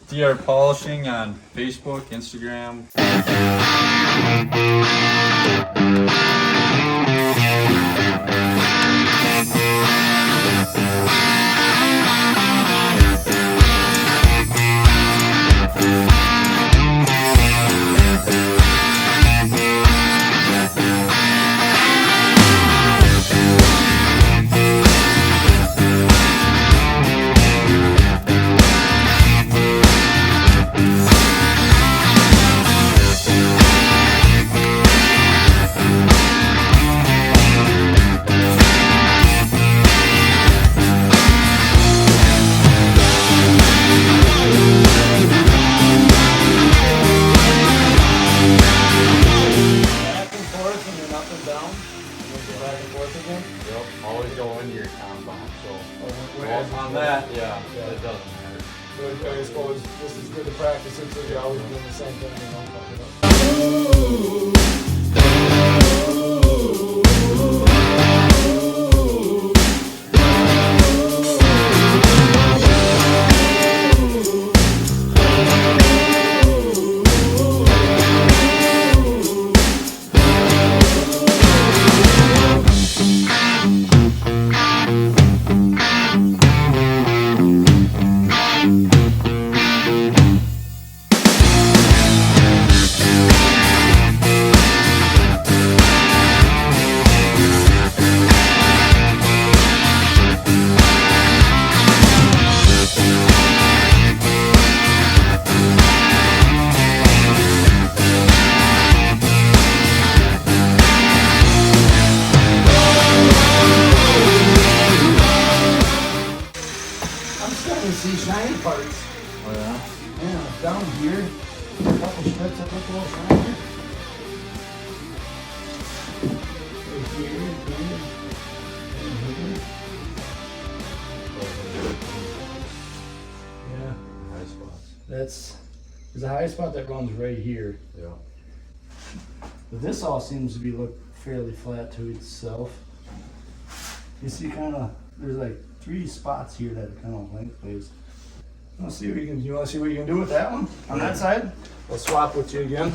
DR Polishing on Facebook, Instagram. Always go into your compound, so On that, yeah, it doesn't matter. But I suppose this is good to practice it, so you're always doing the same thing, you know. See shiny parts. Oh yeah? Yeah, down here, a couple strips that look a little shiny. Right here, and here. Yeah, High spots. there's a high spot that runs right here. Yeah. But this all seems to be look fairly flat to itself. You see there's like 3 spots here that are kind of lengthways. Let's see what you want to see what you can do with that one on that side? I'll swap with you again.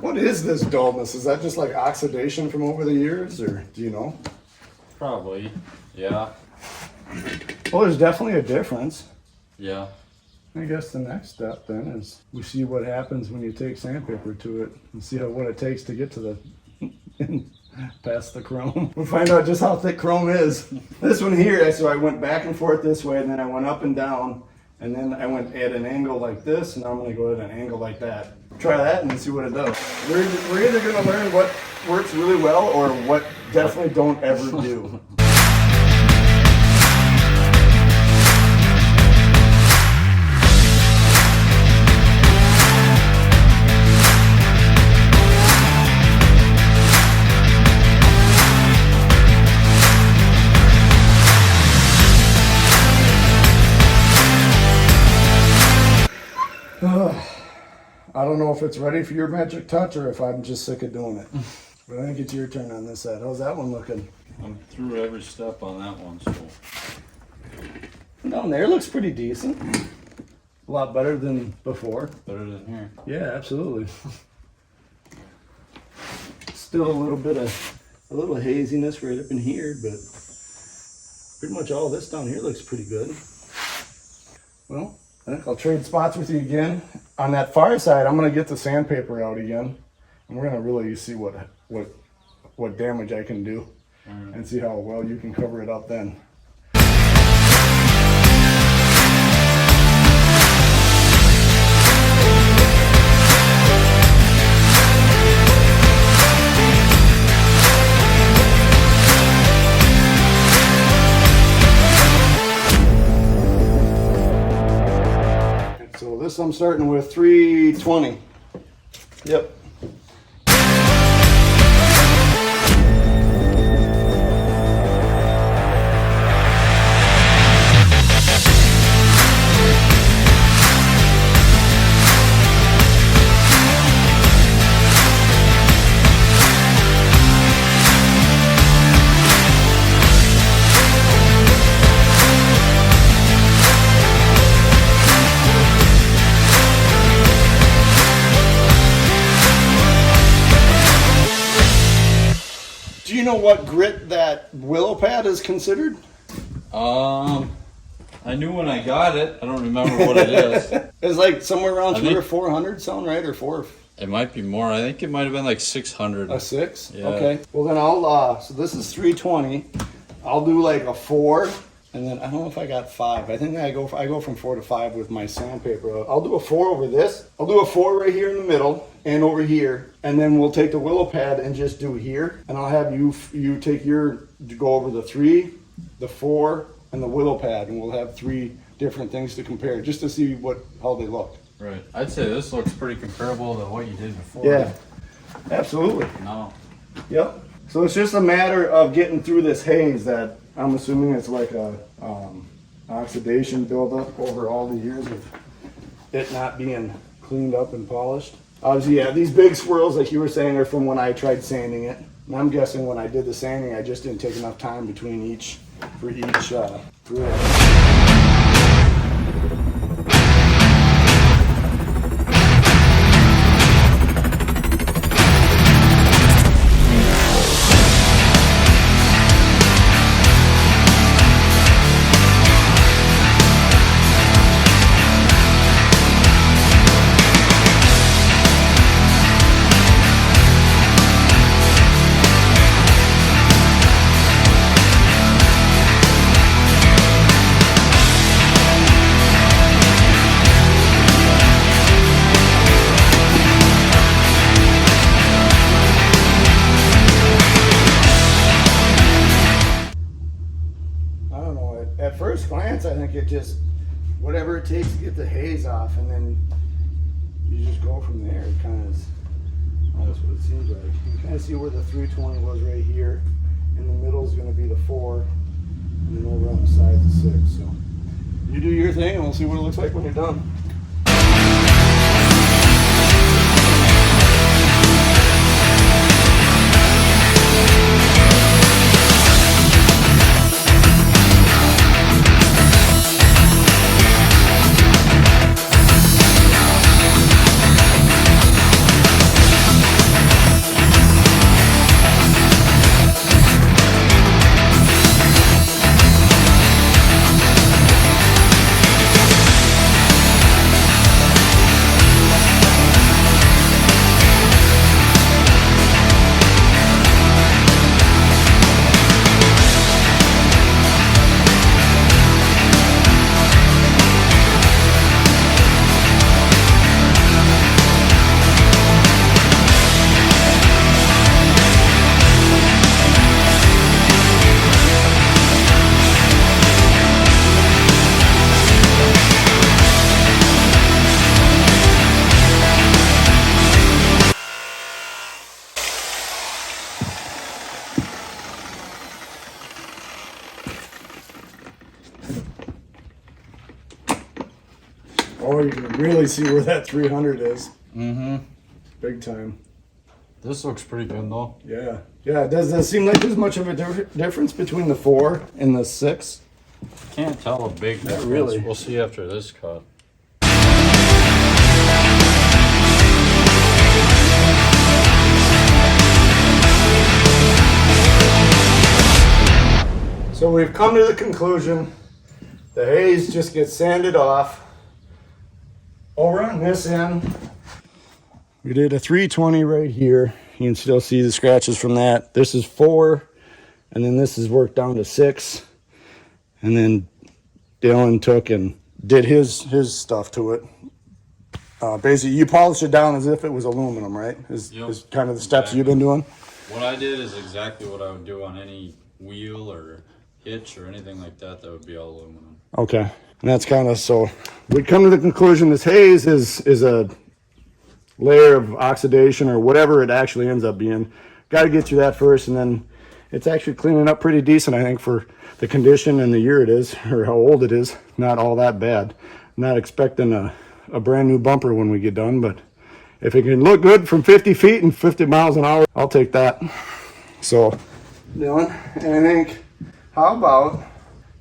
What is this dullness? Is that just like oxidation from over the years, or do you know? Probably. Yeah. Well, there's definitely a difference. Yeah. I guess the next step then is we see what happens when you take sandpaper to it and see what it takes to get to the past the chrome. We'll find out just how thick chrome is. This one here, so I went back and forth this way, and then I went up and down, and then I went at an angle like this, and now I'm going to go at an angle like that. Try that and see what it does. We're either going to learn what works really well or what definitely don't ever do. I don't know if it's ready for your magic touch or if I'm just sick of doing it. But I think it's your turn on this side. How's that one looking? I'm through every step on that one, so. Down there looks pretty decent. A lot better than before. Better than here. Yeah, absolutely. Still a little haziness right up in here, but pretty much all this down here looks pretty good. Well, I think I'll trade spots with you again. On that far side, I'm gonna get the sandpaper out again, and we're gonna really see what damage I can do, and see how well you can cover it up then. I'm starting with 320. Yep. Do you know what grit that willow pad is considered? I knew when I got it. I don't remember what it is. It's like somewhere around I 300 or think- 400, sound right? Or 4? It might be more. I think it might have been like 600. A 6? Yeah. Okay. Well then I'll, so this is 320. I'll do like a 4, and then I don't know if I got 5. I think I go from 4 to 5 with my sandpaper. I'll do a 4 over this. I'll do a 4 right here in the middle and over here, and then we'll take the willow pad and just do here, and I'll have you take go over the 3, the 4, and the willow pad, and we'll have 3 different things to compare just to see how they look. Right. I'd say this looks pretty comparable to what you did before. Yeah, absolutely. No. Yep. So it's just a matter of getting through this haze that I'm assuming it's like a oxidation buildup over all the years of it not being cleaned up and polished. Obviously, yeah, these big swirls, like you were saying, are from when I tried sanding it. And I'm guessing when I did the sanding, I just didn't take enough time between each drill. At first glance, I think it just, whatever it takes to get the haze off, and then you just go from there. It kind of is, that's what it seems like. You can kind of see where the 320 was right here. In the middle is going to be the 4, and then over on the sides the 6. So you do your thing, and we'll see what it looks like when you're done. Oh, you can really see where that 300 is. Mm-hmm. Big time. This looks pretty good though. Yeah. Yeah, does it seem like there's much of a difference between the 4 and the 6? Can't tell a big difference. really. We'll see after this cut. So we've come to the conclusion the haze just gets sanded off. Over on this end, we did a 320 right here. You can still see the scratches from that. This is 4, and then this is worked down to 6. And then Dylan took and did his stuff to it. Basically, you polished it down as if it was aluminum, right? Is kind of the steps you've been doing? What I did is exactly what I would do on any wheel or hitch or anything like that. That would be all aluminum. Okay. And that's kind of, so we come to the conclusion this haze is a layer of oxidation or whatever it actually ends up being. Got to get through that first, and then it's actually cleaning up pretty decent, I think, for the condition and the year it is, or how old it is. Not all that bad. Not expecting a brand new bumper when we get done, but if it can look good from 50 feet and 50 miles an hour, I'll take that. So, Dylan, and I think, how about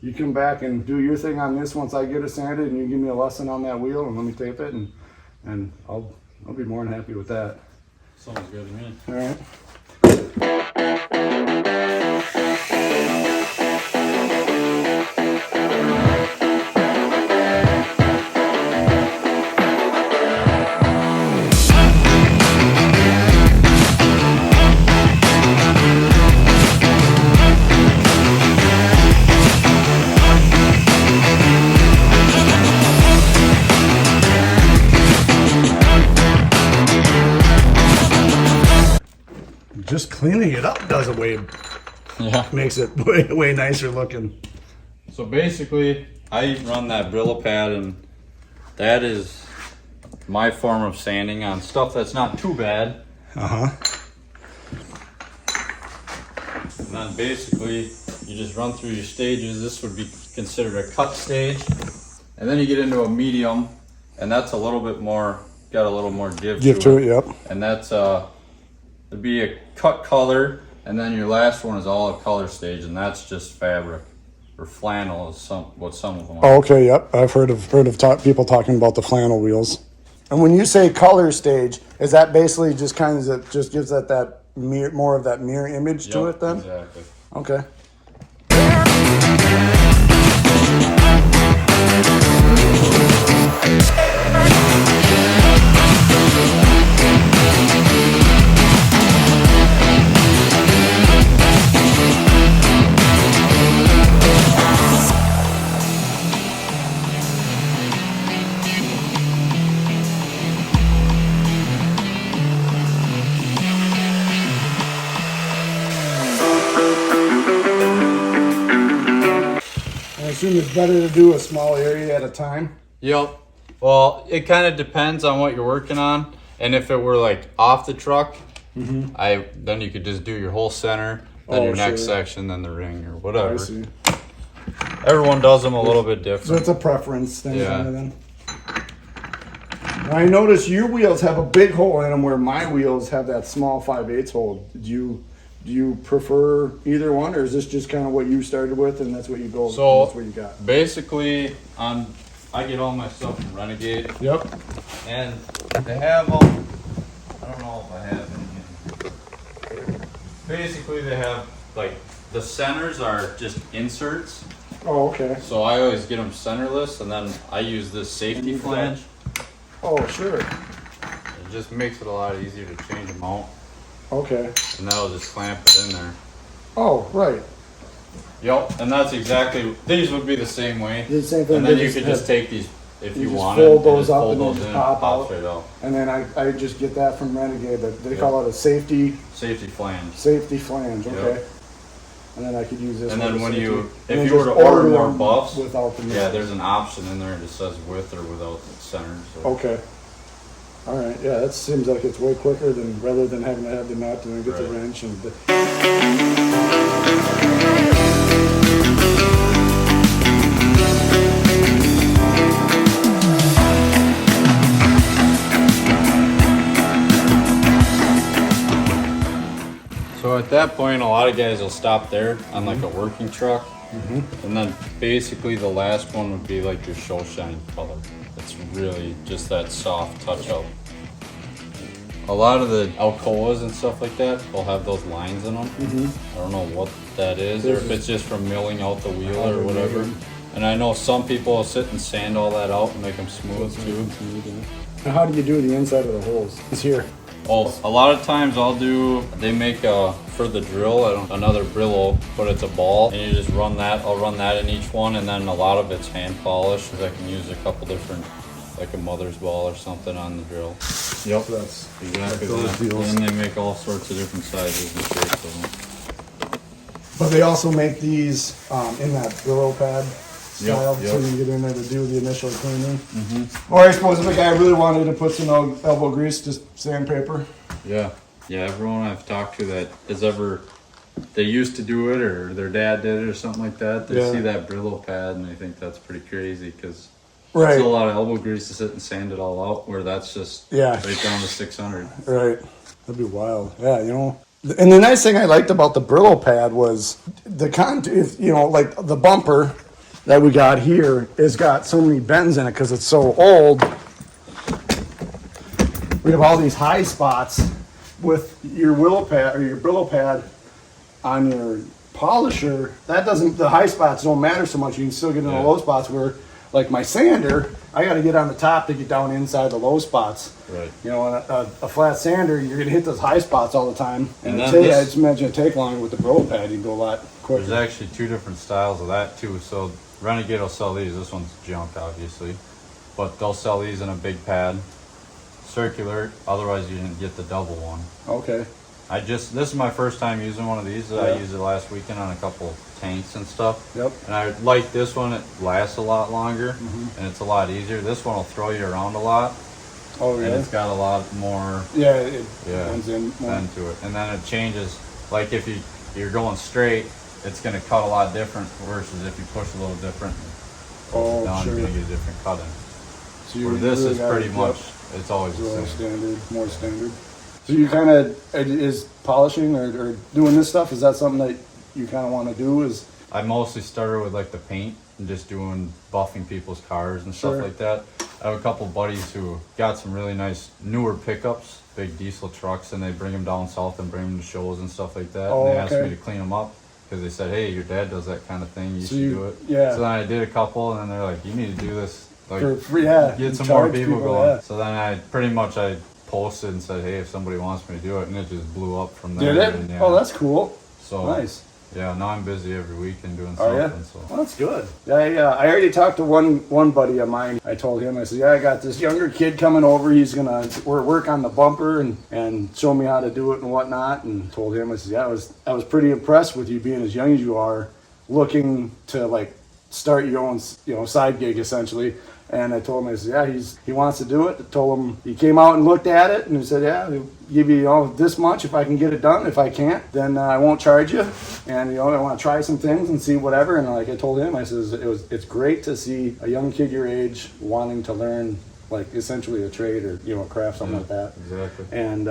you come back and do your thing on this once I get it sanded, and you give me a lesson on that wheel and let me tape it, and I'll be more than happy with that. Sounds good to me. All right. Just cleaning it up does it makes it way nicer looking. So basically, I run that Brillo pad, and that is my form of sanding on stuff that's not too bad. And then basically, you just run through your stages. This would be considered a cut stage. And then you get into a medium, and that's a little bit more, got a little more give to it. Yep. And that's, it'd be a cut color, and then your last one is all a color stage, and that's just fabric. Or flannel is what some of them are. Oh, okay, yep. I've heard of people talking about the flannel wheels. And when you say color stage, is that basically just kind of just gives that mirror, more of that mirror image to it then? Exactly. Okay. I assume it's better to do a small area at a time. Yep. Well, it kind of depends on what you're working on, and if it were like off the truck, then you could just do your whole center, then your next section, then the ring or whatever. I see. Everyone does them a little bit different. So it's a preference thing. Yeah. Kind of then. Now, I notice your wheels have a big hole in them where my wheels have that small 5/8 hole. Do you prefer either one, or is this just kind of what you started with and that's what you go? So that's what you got. basically, I get all my stuff from Renegade, Yep. and they have them. I don't know if I have any. Basically, they have like the centers are just inserts. Oh, okay. So I always get them centerless, and then I use this safety flange. Oh, sure. It just makes it a lot easier to change them out, Okay. and that'll just clamp it in there. Oh, right. Yep, and that's exactly, these would be the same way. The same thing. And then they you could just take these, if you you just wanted, fold and those just up fold and then those just in, pop pops out. right out. And then I just get that from Renegade. They call it a safety Safety flange. flange. Okay. And then I could use this. And one then as when safety. you, And if then you were just to order more them buffs, without the yeah, there's an option in there that says with or without the center. So. Okay. All right. Yeah, that seems like it's way quicker than rather than having to have the nut and then get the Right. wrench and. So at that point, a lot of guys will stop there on like a working truck. And then basically the last one would be like your show shine color. It's really just that soft touch up. A lot of the Alcoas and stuff like that will have those lines in them. I don't know what that is, or if it's just from milling out the wheel or whatever. And I know some people will sit and sand all that out and make them smooth too. Now, how do you do the inside of the holes? It's here. Oh, a lot of times they make for the drill, another Brillo, but it's a ball, and you just run that, I'll run that in each one, and then a lot of it's hand polished, because I can use a couple different, like a mother's ball or something on the drill. Yep. That's Exactly those that. deals. And they make all sorts of different sizes and shapes of them. But they also make these in that Brillo pad. style, yep. so you can get in there to do the initial cleaning. Or I suppose if a guy really wanted to put some elbow grease, just sandpaper. Yeah, yeah. Everyone I've talked to that has ever, they used to do it or their dad did it or something like that. They Yeah. see that Brillo pad and they think that's pretty crazy because Right. it's a lot of elbow grease to sit and sand it all out. Where that's just Yeah. right down to 600. Right. That'd be wild. Yeah, you know. And the nice thing I liked about the Brillo pad was the if you know, like the bumper that we got here has got so many bends in it because it's so old. We have all these high spots with your willow pad or your Brillo pad on your polisher. That doesn't, the high spots don't matter so much. You can still get in the low spots where, like my sander, I got to get on the top to get down inside the low spots. Right. You know, a flat sander, you're gonna hit those high spots all the time. And I then I this- just imagine it take longer with the Brillo pad. You can go a lot quicker. There's actually two different styles of that too. So Renegade will sell these. This one's junk, obviously, but they'll sell these in a big pad, circular. Otherwise, you can get the double one. Okay. This is my first time using one of these. Yeah. I used it last weekend on a couple tanks and stuff. Yep. And I like this one. It lasts a lot longer and it's a lot easier. This one will throw you around a lot Oh and yeah. it's got a lot more Yeah, it Yeah. blends in more. bend to it. And then it changes. Like if you're going straight, it's going to cut a lot different versus if you push a little different. Oh, down, sure. you're going to get a different cutting. So Where this really is gotta- pretty yep, much, it's always it's the really same. standard, more standard. So you kind of is polishing or doing this stuff. Is that something that you kind of want to do? Is I mostly started with like the paint and just doing buffing people's cars and stuff Sure. like that. I have a couple buddies who got some really nice newer pickups, big diesel trucks, and they bring them down south and bring them to shows and stuff like that. Oh, and they asked okay. me to clean them up because they said, "Hey, your dad does that kind of thing. You So should you- do it." yeah. So then I did a couple, and then they're like, "You need to do this. Like, for free? Yeah. get some charge more people going." Yeah. So then I posted and said, "Hey, if somebody wants me to do it," and it just blew up from there. Did it? And, yeah. Oh, that's cool. so Nice. Yeah, now I'm busy every weekend doing Oh yeah, something. So. well, that's good. Yeah. I already talked to one buddy of mine. I told him, I said, yeah, I got this younger kid coming over. He's gonna work on the bumper and show me how to do it and whatnot. And told him, I said, yeah, I was pretty impressed with you being as young as you are, looking to like start your own side gig essentially. And I told him, I said, yeah, he wants to do it. I told him, he came out and looked at it and he said, yeah, he'll give you this much if I can get it done. If I can't, then I won't charge you. And I want to try some things and see whatever. And like I told him, I says, it's great to see a young kid your age wanting to learn like essentially a trade or a craft, something like that. Exactly. And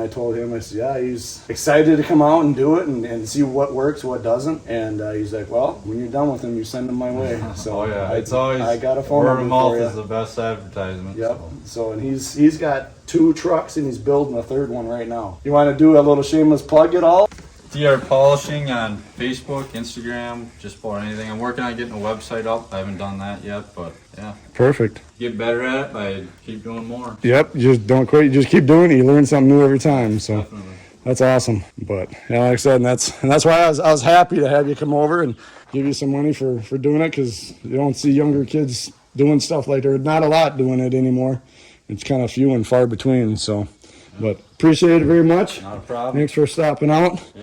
I told him, I said, yeah, he's excited to come out and do it and see what works, what doesn't. And he's like, well, when you're done with him, you send him my way. So Oh yeah, I, it's always I got a phone word of number mouth for you. is the best advertisement. Yep. So. So and he's got 2 trucks and he's building a 3rd one right now. You want to do a little shameless plug at all? TR Polishing on Facebook, Instagram, just about anything. I'm working on getting a website up. I haven't done that yet, but yeah, Perfect. get better at it by keep doing more. Yep. Just don't quit. You just keep doing it. You learn something new every time. So Definitely. that's awesome. But yeah, like I said, and that's why I was happy to have you come over and give you some money for doing it, because you don't see younger kids doing stuff like there's not a lot doing it anymore. It's kind of few and far between. So, but appreciate it very much. Not a problem. Thanks for stopping out.